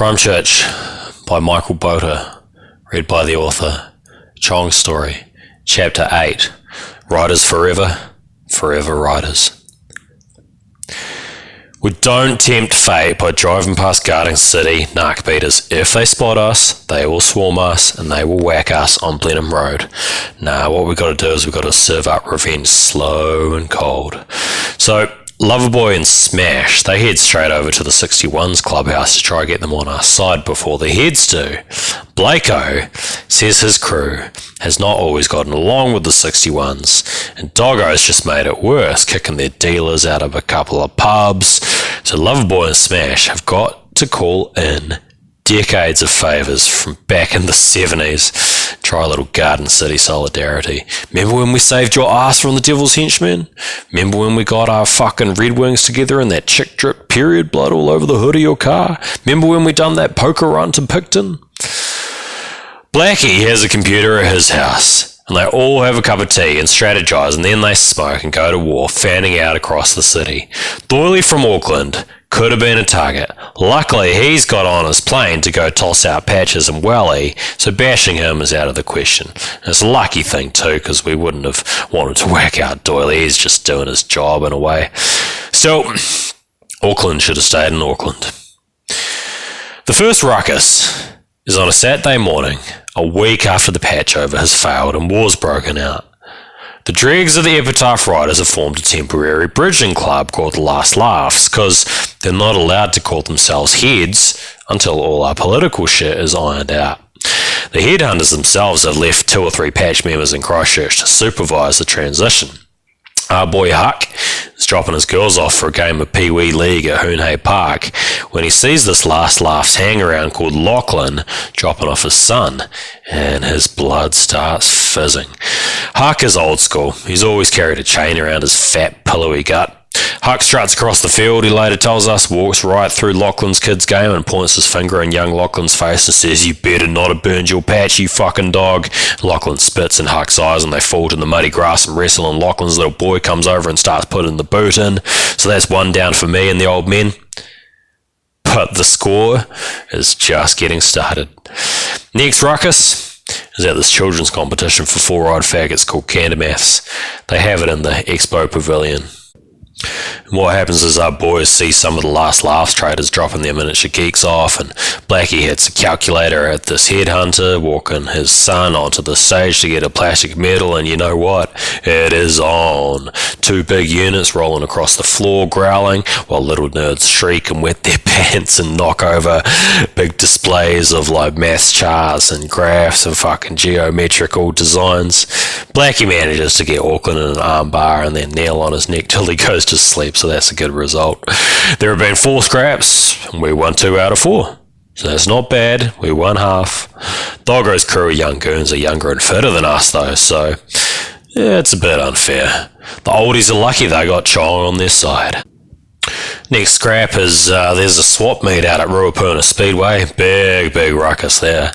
Crimechurch by Michael Botur, read by the author. CHONG'S story, Chapter 8, Riders Forever, Forever Riders. We don't tempt fate by driving past Garden City narc beaters. If they spot us, they will swarm us and they will whack us on Blenheim Road. Nah, what we got to do is we got to serve up revenge slow and cold. So, Loverboy and Smash, they head straight over to the 61's clubhouse to try and get them on our side before the heads do. Blako says his crew has not always gotten along with the 61's, and Doggo's just made it worse, kicking their dealers out of a couple of pubs. So Loverboy and Smash have got to call in decades of favours from back in the 70s. Try a little Garden City solidarity. Remember when we saved your ass from the Devil's Henchmen? Remember when we got our fucking Red Wings together and that chick drip period blood all over the hood of your car? Remember when we done that poker run to Picton? Blackie has a computer at his house, and they all have a cup of tea and strategise, and then they smoke and go to war, fanning out across the city. Doyley from Auckland could have been a target. Luckily, he's got on his plane to go toss out Patches and Welly, so bashing him is out of the question. And it's a lucky thing too, because we wouldn't have wanted to whack out Doyley. He's just doing his job in a way. Still, Auckland should have stayed in Auckland. The first ruckus is on a Saturday morning, a week after the patch over has failed and war's broken out. The dregs of the Epitaph Riders have formed a temporary bridging club called the Last Laughs, because they're not allowed to call themselves heads until all our political shit is ironed out. The headhunters themselves have left 2 or 3 patch members in Christchurch to supervise the transition. Our boy Huck is dropping his girls off for a game of Pee Wee League at Hoonhay Park when he sees this Last Laughs hang-around called Lachlan dropping off his son, and his blood starts fizzing. Huck is old school. He's always carried a chain around his fat, pillowy gut. Huck struts across the field, he later tells us, walks right through Lachlan's kid's game and points his finger in young Lachlan's face and says, "You better not have burned your patch, you fucking dog." Lachlan spits in Huck's eyes and they fall to the muddy grass and wrestle, and Lachlan's little boy comes over and starts putting the boot in. So that's 1 down for me and the old men. But the score is just getting started. Next ruckus is at this children's competition for 4-eyed faggots called Candamaths. They have it in the Expo Pavilion. And what happens is our boys see some of the Last Laughs traders dropping their miniature geeks off, and Blackie hits a calculator at this headhunter, walking his son onto the stage to get a plastic medal, and you know what? It is on. 2 big units rolling across the floor growling, while little nerds shriek and wet their pants and knock over big displays of like maths charts and graphs and fucking geometrical designs. Blackie manages to get Auckland in an arm bar and then kneel on his neck till he goes to sleep, so that's a good result. There have been 4 scraps, and we won 2 out of 4. So that's not bad, we won half. Doggo's crew of young goons are younger and fitter than us though, so yeah, it's a bit unfair. The oldies are lucky they got Chong on their side. Next scrap is there's a swap meet out at Ruapuna Speedway. Big ruckus there.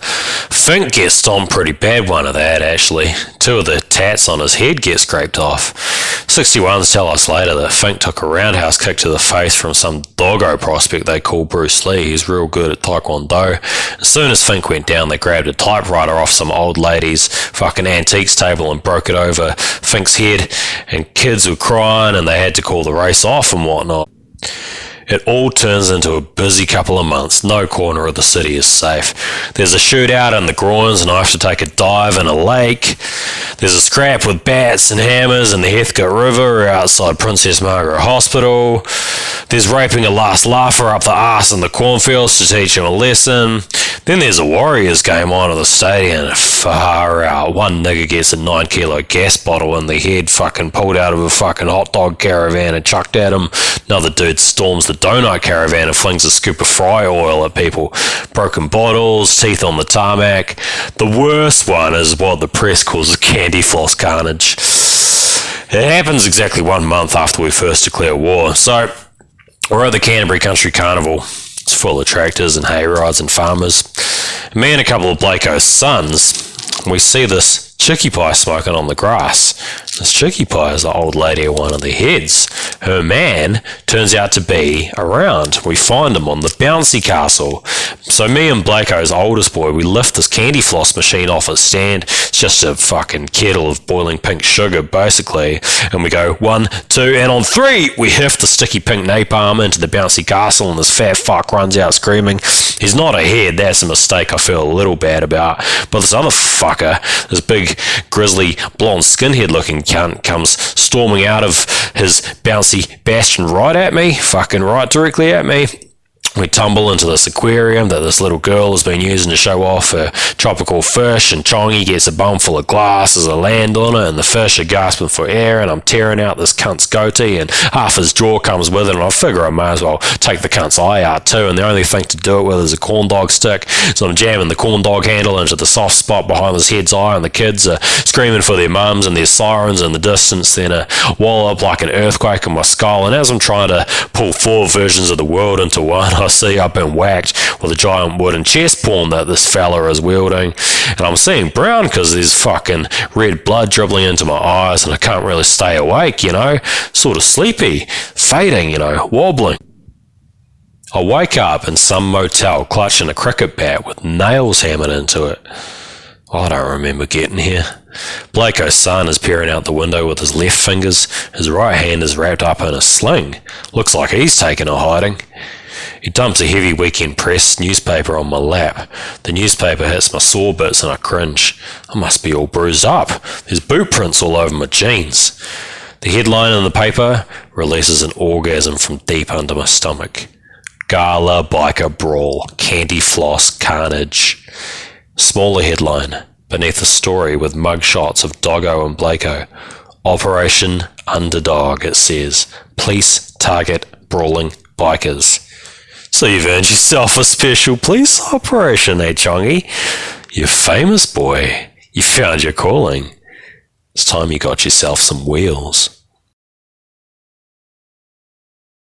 Fink gets stomped pretty bad, one of that actually. 2 of the tats on his head get scraped off. 61s tell us later that Fink took a roundhouse kick to the face from some doggo prospect they call Bruce Lee. He's real good at Taekwondo. As soon as Fink went down, they grabbed a typewriter off some old lady's fucking antiques table and broke it over Fink's head, and kids were crying and they had to call the race off and whatnot. It all turns into a busy couple of months. No corner of the city is safe. There's a shootout in the groins and I have to take a dive in a lake. There's a scrap with bats and hammers in the Heathcote River outside Princess Margaret Hospital. There's raping a last laugher up the arse in the cornfields to teach him a lesson. Then there's a Warriors game on at the stadium. Far out. One nigger gets a 9-kilo gas bottle in the head, fucking pulled out of a fucking hot dog caravan and chucked at him. Another dude storms the donut caravan and flings a scoop of fry oil at people. Broken bottles, teeth on the tarmac. The worst one is what the press calls candy floss carnage. It happens exactly 1 month after we first declare war. So, we're at the Canterbury Country Carnival. It's full of tractors and hay rides and farmers. Me and a couple of Blako's sons, we see this chickie pie smoking on the grass. This chickie pie is the old lady at one of the heads. Her man turns out to be around. We find him on the bouncy castle. So me and Blakeo's oldest boy, we lift this candy floss machine off its stand. It's just a fucking kettle of boiling pink sugar, basically. And we go 1, 2, and on 3, we hiff the sticky pink napalm into the bouncy castle, and this fat fuck runs out screaming. He's not a head, that's a mistake I feel a little bad about. But this other fucker, this big grizzly blonde skinhead looking cunt, comes storming out of his bouncy bastion right at me, fucking right directly at me. We tumble into this aquarium that this little girl has been using to show off her tropical fish, and Chongy gets a bum full of glass as I land on it, and the fish are gasping for air, and I'm tearing out this cunt's goatee, and half his jaw comes with it, and I figure I may as well take the cunt's eye out too, and the only thing to do it with is a corn dog stick, so I'm jamming the corn dog handle into the soft spot behind his head's eye, and the kids are screaming for their mums, and there's sirens in the distance, then a wall up like an earthquake in my skull, and as I'm trying to pull 4 versions of the world into one, I see I've been whacked with a giant wooden chest pawn that this fella is wielding, and I'm seeing brown because there's fucking red blood dribbling into my eyes, and I can't really stay awake, sort of sleepy, fading, wobbling. I wake up in some motel clutching a cricket bat with nails hammered into it. I don't remember getting here. Blakeo's son is peering out the window with his left fingers. His right hand is wrapped up in a sling. Looks like he's taken a hiding. He dumps a heavy weekend press newspaper on my lap. The newspaper hits my sore bits and I cringe. I must be all bruised up. There's boot prints all over my jeans. The headline in the paper releases an orgasm from deep under my stomach. Gala biker brawl, candy floss carnage. Smaller headline beneath the story with mugshots of Doggo and Blako. Operation Underdog, it says. Police target brawling bikers. So you've earned yourself a special police operation, eh, Chongy? You're famous, boy. You found your calling. It's time you got yourself some wheels.